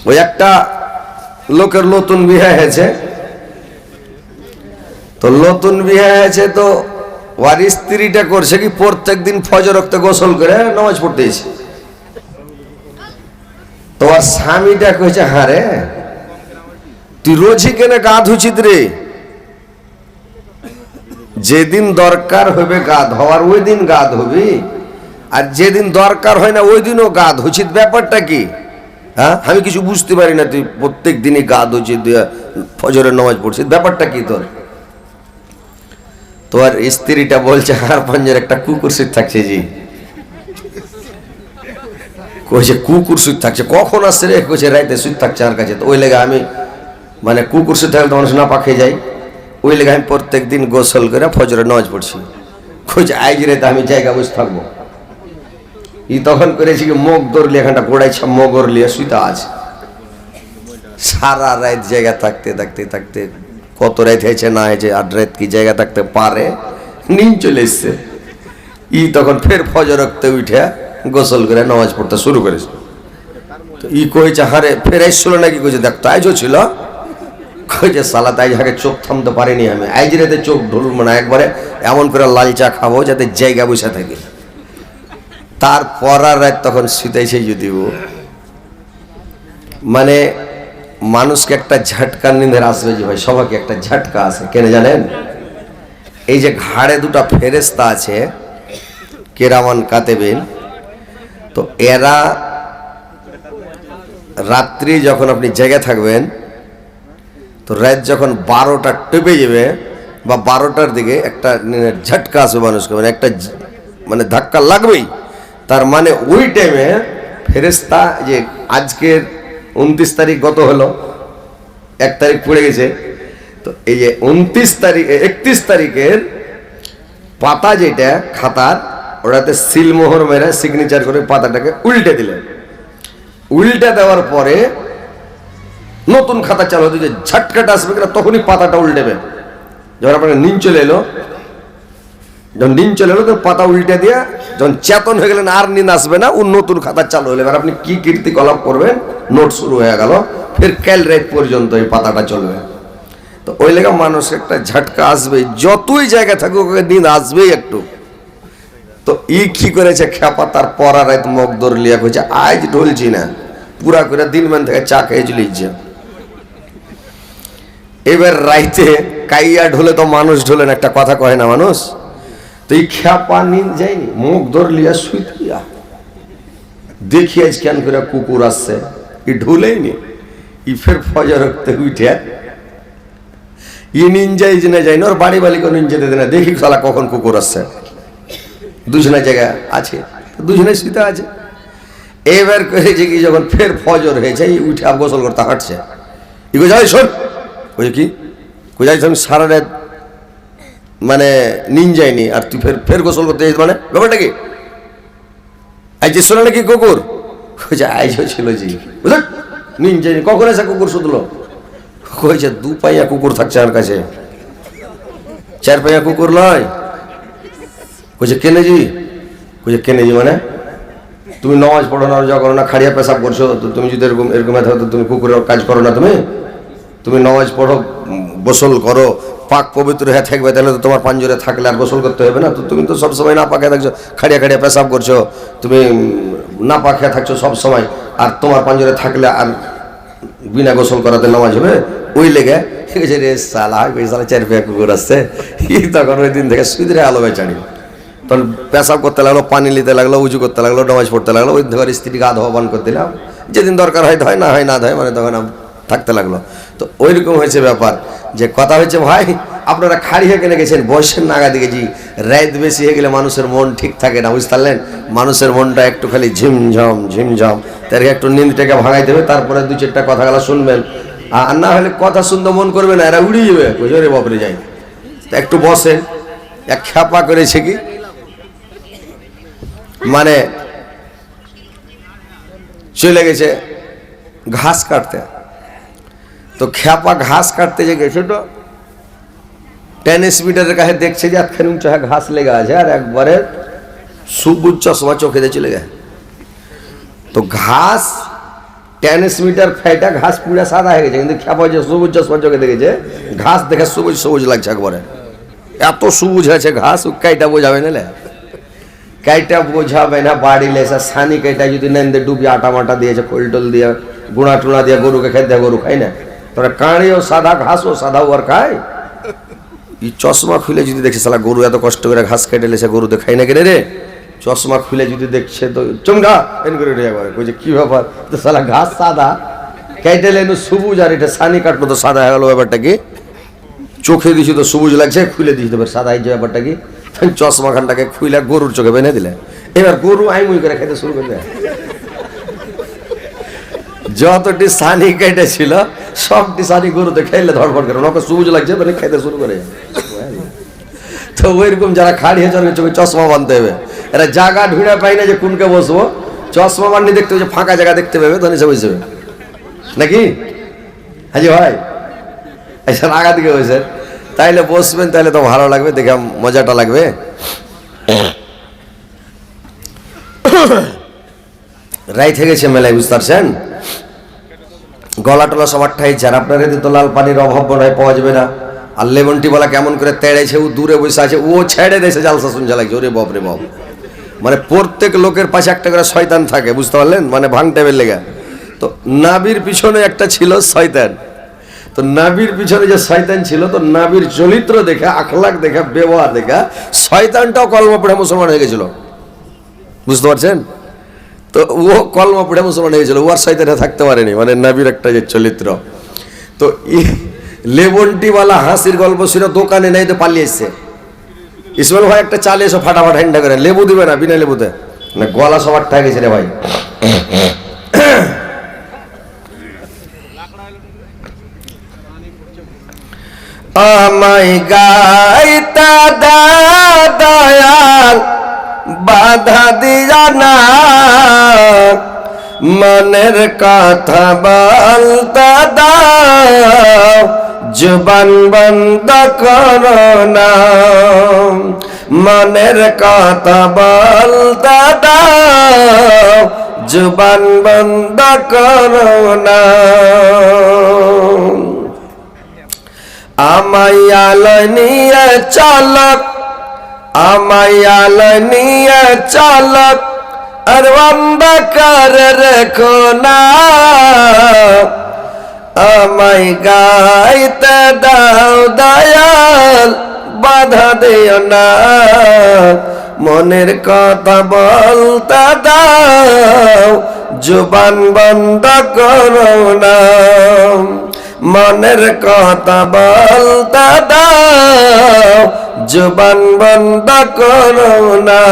ওই একটা লোকের নতুন বিয়ে হয়েছে, তো নতুন বিয়ে হয়েছে তো ওর স্ত্রীটা করছে কি প্রত্যেক দিন ফজর ওয়াক্তে গোসল করে নামাজ পড়তেছে। তো ওর স্বামীটা কইছে, হ্যাঁ রে তুই রোজই কেনে গা ধুচিত রে? যেদিন দরকার হবে গা ধোয়ার ওই দিন গা ধুবি, আর যেদিন দরকার হয় না ওই দিনও গা ধুচিত, ব্যাপারটা কি? হ্যাঁ, আমি কিছু বুঝতে পারি না, তুই প্রত্যেক দিনই গা ধুচিত, ফজরের নামাজ পড়ছিস, ব্যাপারটা কি তোর? তোর স্ত্রীটা বলছে, আর পাঞ্জের একটা কুকুর সুদ থাকছে জি। কইছে কুকুর সুদ থাকছে? কখন আসছে রে? কইছে রাইতে সুদ থাকছে আর কাছে। তো ওই লেগে আমি মানে কুকুর সুদ থাকলে তো মানুষ না পাখে যায়, ওই লেগে আমি প্রত্যেক দিন গোসল করে ফজরের নামাজ পড়ছি। কইছে আইজ রে আমি জায়গা বসে থাকবো। ই তখন করেছি কি মুখ ধরলি এখানটা গোড়াইছা মগর লিয়ে সুইতা আছে। সারা রাত জায়গা থাকতে থাকতে থাকতে কত রাত হয়েছে না হয়েছে, আর রাত কি জায়গা থাকতে পারে, নিন চলে এসছে। ই তখন ফের ফজর রক্তে উঠে গোসল করে নামাজ পড়তে শুরু করেছে। তো ই কইছে, হারে ফের আসছিল নাকি? কইছে দেখ তো আইজও ছিল। কইছে সালা তাই আগে চোখ থামতে পারিনি আমি, আইজ রাতে চোখ ঢুলবো না, একবারে এমন করে লাল চা খাবো যাতে জায়গা বসে থাকে। তারপর আর রাত তখন শুইতেছে যদি মানে মানুষকে একটা ঝটকা নিন্দে আসবে যে ভাই, সবাইকে একটা ঝটকা আছে কেন জানেন? এই যে ঘাড়ে দুটা ফেরেশতা আছে কেরামান কাতেবিন, তো এরা রাত্রি যখন আপনি জেগে থাকবেন, তো রাত যখন 12টা টেপে যাবে বা 12টার দিকে একটা ঝটকা আসবে মানুষকে, মানে একটা মানে ধাক্কা লাগবেই। তার মানে ওই টাইমে ফেরেশতা, যে আজকের 29 তারিখ গত হলো, 1 তারিখ পড়ে গেছে, তো এই যে 29 তারিখ 31 তারিখের পাতা যেটা খাতার, ওটাতে সিলমোহর মেরে সিগনেচার করে পাতাটাকে উল্টে দিলেন। উল্টে দেওয়ার পরে নতুন খাতা চালু হতে যে ঝটকাটা আসবে কিনা তখনই পাতাটা উল্টেবে। যখন আপনার নিন চলে এলো, যখন নিন চলে এলো তো পাতা উল্টে দিয়ে যখন চেতন হয়ে গেলেন আর নিন আসবে না, ও নতুন খাতা চালু হলে এবার আপনি কি কীর্তিকলাপ করবেন, নোট শুরু হয়ে গেল, ফের কাল রাত পর্যন্ত এই পাতাটা চলবে। তো ওই লেগে মানুষ একটা ঝটকা আসবে, যতই জায়গা থাকুক ওকে দিন আসবেই একটু। তো ই কি করেছে খেপা, তার পরা রাত মুখ ধরলিয়া কইছে আজ ঢুলছি না, পুরা করে দিন মান থেকে চা খেয়ে চলিয়েছে। এবার রাইতে কাইয়া ঢোলে তো মানুষ ঢোলেন, একটা কথা কয় না মানুষ? তো এই খেপা নিন যায়নি, মুখ ধরলিয়া শুইয়া দেখি আজ কেন করে কুকুর আসছে, ই ঢুলেইনি। ই ফের ফজর রক্তে উঠে ই নিন যাই যে না যাই না, ওর বাড়ি বালিকে নিন যেতে দেয় না, দেখি সালা কখন কুকুর আসছে। দুজনের জায়গা আছে, দুজনে শুইতে আছে। এবার করেছে কি, যখন ফের ফজর হয়েছে উঠে গোসল করতে হাঁটছে, ই কই যাই শোন, কই কি কই যাই আমি সারা রাত মানে নিন যায়নি, আর তুই ফের ফের গোসল করতে যাইস, মানে ব্যাপারটা কি? আজ যে শোনা নাকি কুকুর? কইছে আইজও ছিল জি, বুঝলেন নিন যায়নি। কখন এসে কুকুর শুধলো? কইছে 2 পাইয়া কুকুর থাকছে আমার কাছে, 4 পাইয়া কুকুর নয়। কইছে কেনে জি? কইছে কেনে জি মানে তুমি নামাজ পড়ো না, রোজা করো না, খাড়িয়া পেশাব করছো, তো তুমি যদি এরকম এরকম থাকো তো তুমি কুকুরের কাজ করো না? তুমি নামাজ পড়ো, গোসল করো, পাক পবিত্র হয়ে থাকবে, তাহলে তো তোমার পাঞ্জরে থাকলে আর গোসল করতে হবে না। তো তুমি তো সবসময় না পাকে থাকছো, খাড়িয়া খাড়িয়া পেশাব করছো, তুমি না পাকে থাকছো সব সময়, আর তোমার পাঞ্জরে থাকলে আর বিনা গোসল করাতে নামাজ হবে? ওই লেগে রে সালা 4 পাইয়া কুকুর আসছে। তখন ওই দিন থেকে সুইদরে আলোবে চাড়ি, তখন পেশাব করতে লাগলো, পানি নিতে লাগলো, উজু করতে লাগলো, নামাজ পড়তে লাগলো, ওই ধর স্ত্রী গা ধোয়া পান করতে দিলাম, যেদিন দরকার হয় ধয়, না হয় না ধয়, মানে তখন থাকতে লাগলো। তো ওইরকম হয়েছে ব্যাপার। যে কথা হচ্ছে ভাই, আপনারা খাড়িয়ে কেনে গেছেন বয়সের নাগা দিকে জি, রাত বেশি হয়ে গেলে মানুষের মন ঠিক থাকে না, বুঝতে পারলেন? মানুষের মনটা একটু খালি ঝিমঝম ঝিমঝম, তাদেরকে একটু নিন্দটাকে ভাঙাই দেবে, তারপরে 2-4টা কথা গেলা শুনবেন, আর না হলে কথা শুনতে মন করবে না, এরা উড়িয়ে যাবে, রে বাপরে যাই। একটু বসেন, এক খেপা করেছে কি মানে চলে গেছে ঘাস কাটতে, তো খেপা ঘাস কাটতে যে গেছে, তো টেনিস মিটারের কাছে দেখছে যে একখানি উঁচা ঘাস লেগে আছে, আর একবারে সবুজ চশমা চোখে দিয়ে চলে গেছে। তো ঘাস ট্রান্সমিটার ফাইটা ঘাস পুরা সাদা হয়ে গেছে, কিন্তু খেপা যে সবুজ চশমার চোখে দেখেছে ঘাস দেখে সবুজ সবুজ লাগছে একবারে, এত সবুজ হয়েছে ঘাস। কাইটা বোঝাবে না, কাইটা বোঝাবে না। বাড়ি লেসা সানি কাইটা যদি নেন ডুবি আটা মাটা দিয়েছে, খোল টোল দিয়ে গুঁড়া টুড়া দিয়ে গরুকে খেতে দেয়, গরু খাই না। তোরা কাঁড়িও সাদা ঘাসও সাদা আর খায়। এই চশমা খুলে যদি দেখছে সালা গরু এত কষ্ট করে ঘাস কেটে লেছে, গরু তো খাই না কেনে রে। চশমা খুলে যদি দেখছে তো চমকা এন করে কইছে কি ব্যাপার, তো সালা ঘাস সাদা কেটে লেন সবুজ, আর এটা সানি কাটলো তো সাদা হয়ে গেল। ব্যাপারটা কি? চোখে দিছি তো সবুজ লাগছে, খুলে দিছি তো সাদা হয়েছে। ব্যাপারটা কি? চশমা খানটাকে খুলে গরুর চোখে বেঁধে দিলে, এবার গরু আইমুই করে খেতে শুরু করবে। যতটি সানি কেটেছিল সবটি সানি গরুতে খাইলে ধরপড় করে, ওকে সবুজ লাগছে মানে খাইতে শুরু করে। তো ওইরকম যারা খাড়ি হয়েছে চোখে চশমা বাঁধতে হবে। এরা জায়গা ঢুঁড়া পাই না যে কোনকে বসবো, চশমা বান্ধি দেখতে হবে, ফাঁকা জায়গা দেখতে পাবে তখন এসে বসবে নাকি? হাজি ভাই এসে আগা দিকে বসে তাইলে বসবেন, তাইলে তো ভালো লাগবে, দেখে মজাটা লাগবে। রাই থেকেছে মেলায়, বুঝতে পারছেন? গলা টলা সবার ঠাইছে, আর আপনার এতে তো লাল পানির অভাব নয়, পাওয়া যাবে না। আর লেমনটি বলা কেমন করে তেড়েছে, ও দূরে বসে আছে, ও ছেড়ে দিয়েছে জালসা শুনছে লাগছে। ওরে বাপ রে বাপ, মানে প্রত্যেক লোকের পাশে একটা করে শয়তান থাকে, বুঝতে পারলেন? মানে ভাঙ টেবিল লেগে। তো নাবির পিছনে একটা ছিল শয়তান। তো নাবির পিছনে যে শয়তান ছিল, তো নাবির চরিত্র দেখা, আখলাক দেখা, ব্যবহার দেখা শয়তানটাও কলমা পড়ে মুসলমান হয়ে গেছিল, বুঝতে পারছেন? তো ও কলমা পড়ে মুসলমান হয়ে গেছিল, ও আর শয়তানে থাকতে পারেনি, মানে নাবির একটা যে চরিত্র। তো লেবনটিওয়ালা হাসির গল্প ছিল, দোকানে নেই তো পালিয়ে এসছে। ইসমাইল ভাই একটা চালে এসে ফাটাফাট হ্যান্ডা করে, লেবু দিবে না, বিনা লেবুতে না, গলা সবার ঠাই গেছে রে ভাই। আমায় গাইতা দয়াল বাধা দিয়া না, মনের কথা বলতা দাও, জবান বন্ধ করো না। মনের কথা বলতা দাও, জবান বন্ধ করো না। আমায় আলোয় নিয়ে চলক, আমায় আলোয় নিয়ে চলক, আর অন্ধকার রেখো না। আমায় গাইতে দাও দয়াল, বাধা দিও না। মনের কথা বলতে দাও, জবান বন্ধ করো না। মনের কথা বলতে দাও, জবান বন্ধ করো না।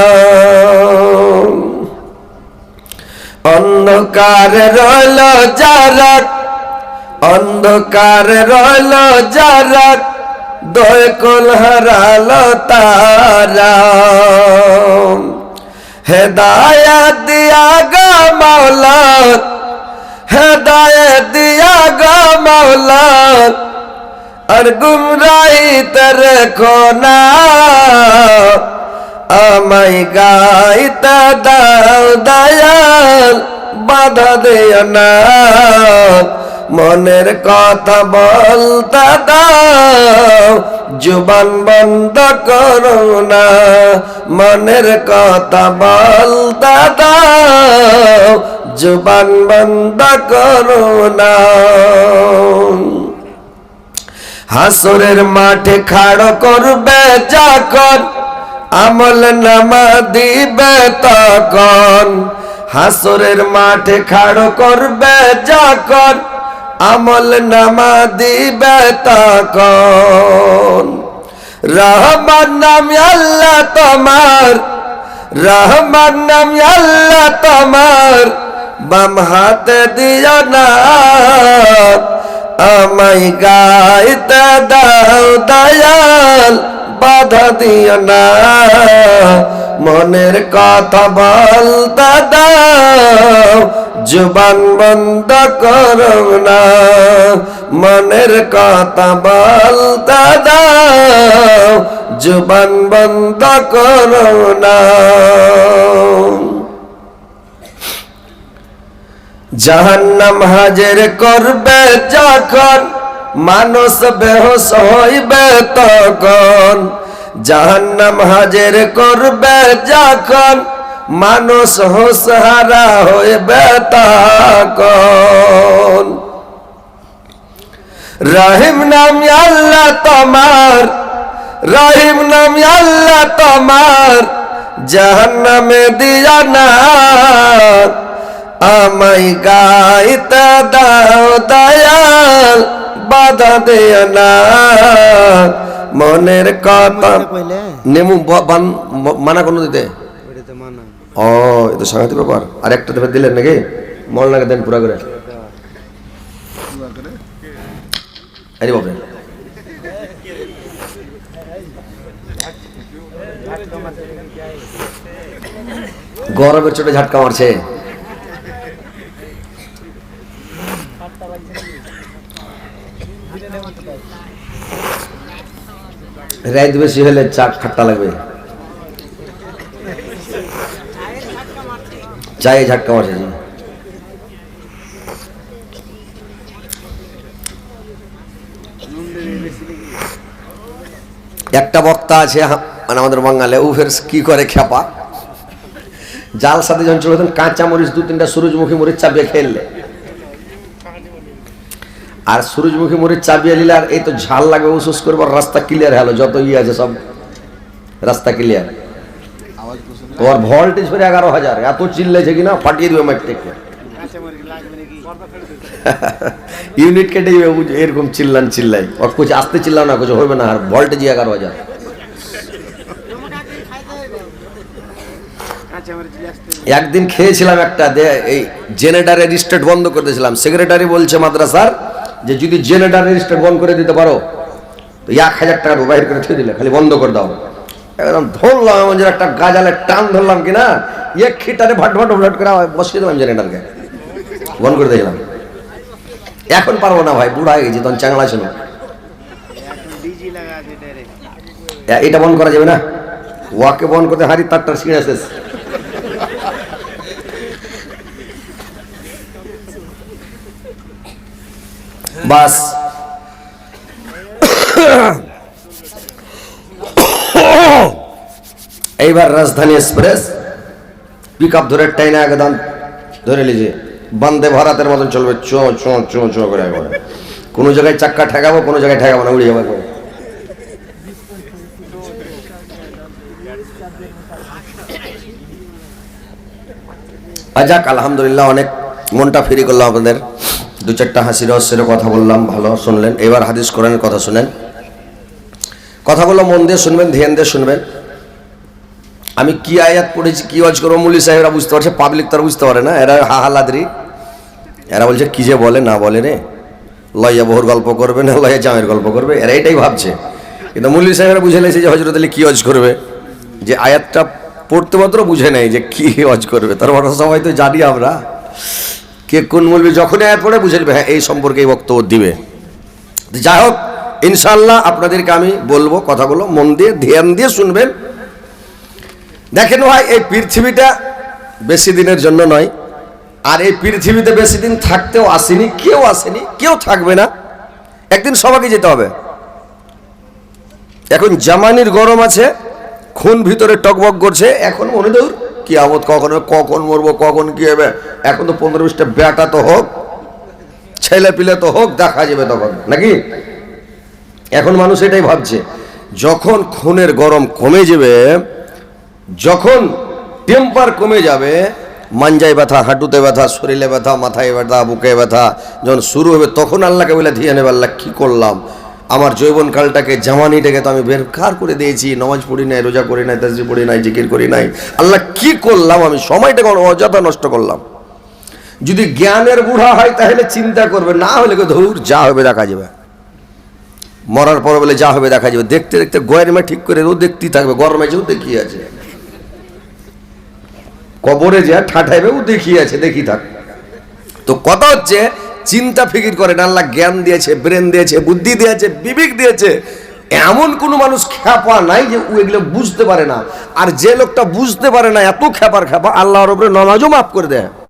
অন্ধকারে রইল যারা, অন্ধকারে রইল যারা, দয়কল হারালো তারা। হেদায়েত দিয়া গো মাওলা, হেদায়েত দিয়া গো মাওলা, আর গুমরাহিতে রেখো না। আমায় গাইতে দাও দয়াল, বাধা দিও না। মনের কথা বলতে দাও, জবান বন্ধ করো না। মনের কথা বলতে দাও, জবান বন্ধ করো না। হাসরের মাঠে খাড় করবে যখন, আমল নামা দিবে তখন। হাসরের মাঠে খাড় করবে যখন, আমল নামা দিবে তখন। রহমান নাম আল্লাহ তোমার, রহমান নাম আল্লাহ তোমার, বাম হাতে দিও না। আমায় গাইতে দাও দয়াল, বাধা দিও না। মনের কথা বলতে দাও, জবান বন্ধ করো না। মনের কথা বলতে দাও, জবান বন্ধ করো না। জাহান্নাম হাজির করবে যখন মানুষ বেহুশ হইবে তখন, জাহান্নাম হাজির করবে যখন মানুষ হুঁশহারা হইবে তখন। রহিম নাম আল্লাহ তোমার, রহিম নাম আল্লাহ তোমার, জাহান্নামে দিও না। আমায় গাইতে দাও দয়াল, বাধা দিও না। মনের কথা নেমু মানা কোনো দিতে, ও এ তো সাংঘাতিক ব্যাপার। আর একটা দেবে দিলেন নাকি? মন লাগে দেন পুরা করে। আরে বাবা, গরমের চোটে ঝাটকা মারছে। রাত বেশি হলে চা খাট্টা লাগবে, চায়ে ঝাটকা মারছে। একটা বক্তা আছে মানে আমাদের বাঙালি, ও ফের কি করে খেপা, জাল সাথে যখন চলে কাঁচা মরিচ 2-3টা সূরজমুখী মরিচ চাপিয়ে খেললে, আর সূরজমুখী মরিচ চাপিয়ে নিলে আর এই তো ঝাল লাগবে, উসুস করবো, রাস্তা ক্লিয়ার হলো, যত ইয়ে আছে সব রাস্তা ক্লিয়ার। তোমার ভোল্টেজ ফেরে 11,000, এত চিল্লাইছে কিনা ফাটিয়ে দিবে মাইক থেকে, ইউনিট কেটে দিবে। এরকম চিল্লান চিল্লাই, আর কিছু আসতে চিল্লাও না, কিছু হবে না, আর ভোল্টেজ 11,000। একদিন খেয়েছিলাম একটা, এই জেনারেটরের স্টেট বন্ধ করে দিয়েছিলাম। সেক্রেটারি বলছে মাদ্রাসার যে যদি জেনারেটরের স্টেট বন্ধ করে দিতে পারো তো 1,000 টাকা বাইর করে ছেড়ে দিলে, খালি বন্ধ করে দাও। একদম ধরলাম, এমন যে একটা গাজালের টান ধরলাম কিনা, এক খিটারে ভাট ভাট ভাট করে বসিয়ে দিলাম জেনারেটরকে, বন্ধ করে দিলাম। এখন পারবো না ভাই, বুড়া হয়ে গেছি, তখন চাংলা ছিল। এটা বন্ধ করা যাবে না, ওয়াকে বন্ধ করতে হারি তারটার ছিঁড়ে শেষ। বাস এইবার রাজধানী এক্সপ্রেস পিক আপ ধরে টাইনা একদম ধরে লিজে বন্দে ভারতের মতন চলবে, চো চো চো চো করে একবারে। কোনো জায়গায় চাক্কা ঠেকাবো, কোনো জায়গায় ঠেকাবো না, উড়ে যাবো। যাক আলহামদুলিল্লাহ, অনেক মনটা ফ্রি করলাম আপনাদের, 2-4টা হাসি রহস্যের কথা বললাম, ভালো শুনলেন। এবার হাদিস কোরআনের কথা শুনেন, কথাগুলো মন দিয়ে শুনবেন, ধ্যান দিয়ে শুনবেন। আমি কি আয়াত পড়েছি, কি ওয়াজ করবো, মুলি সাহেবরা বুঝতে পারছে, পাবলিক তারা বুঝতে পারে না। এরা হাহালাদ্রি, এরা বলছে কি যে বলে না বলে রে, লইয়া বহুর গল্প করবে না লইয়া জামের গল্প করবে, এরা এটাই ভাবছে। কিন্তু মুলি সাহেবরা বুঝে নিয়েছে যে হজরত আলী কি ওয়াজ করবে, যে আয়াতটা পড়তে মাত্র বুঝে নেই যে কি ওয়াজ করবে। তার মানে সবাই তো জানি আমরা কে কোন মৌলবি, যখন আয়াত পড়ে বুঝে নেবে হ্যাঁ এই সম্পর্কে এই বক্তব্য দিবে। যাই হোক, ইনশাআল্লাহ আপনাদেরকে আমি বলবো, কথাগুলো মন দিয়ে ধ্যান দিয়ে শুনবেন। দেখেন ভাই, এই পৃথিবীটা বেশি দিনের জন্য নয়, আর এই পৃথিবীতে বেশি দিন থাকতেও আসেনি, কেউ আসেনি, কেউ থাকবে না, একদিন সবাইকে যেতে হবে। এখন জামানির গরম আছে, খুন ভিতরে টকবক করছে, এখন মনে দূর কিয়ামত কখন, কখন মরবো, কখন কি হবে। এখন তো 15-20টা বেটা তো হোক, ছেলে পিলে তো হোক, দেখা যাবে তখন নাকি। এখন মানুষ এটাই ভাবছে, যখন খুনের গরম কমে যাবে, যখন টেম্পার কমে যাবে, মাঞ্জায় ব্যথা, হাঁটুতে ব্যথা, শরীরে ব্যথা, মাথায় ব্যথা, বুকে ব্যথা যখন শুরু হবে, তখন আল্লাহকে বলে ধিয়ে নেবে, আল্লাহ কি করলাম, আমার যৌবনকালটাকে, জামানিটাকে তো আমি বেকার করে দিয়েছি, নামাজ পড়ি নাই, রোজা করি নাই, তাসবিহ পড়ি নাই, জিকির করি নাই, আল্লাহ কি করলাম, আমি সময়টাকে অযথা নষ্ট করলাম। যদি জ্ঞানের বুড়া হয় তাহলে চিন্তা করবে, না হলে ধুর যা হবে দেখা যাবে, মরার পর বলে যা হবে দেখা যাবে। দেখতে দেখতে গরমে ঠিক করে ও দেখতেই থাকবে, গরমে যেও দেখিয়ে আছে, কবরে যা ঠাঠাইবে ও দেখিয়ে আছে, দেখি থাক। তো কথা হচ্ছে, চিন্তা ফিকির করেন, আল্লাহ জ্ঞান দিয়েছে, ব্রেন দিয়েছে, বুদ্ধি দিয়েছে, বিবেক দিয়েছে। এমন কোন মানুষ খ্যাপা নাই যে ও এগুলো বুঝতে পারে না। আর যে লোকটা বুঝতে পারে না, এত খ্যাপার খ্যাপা, আল্লাহর উপরে নামাজও মাফ করে দেয়।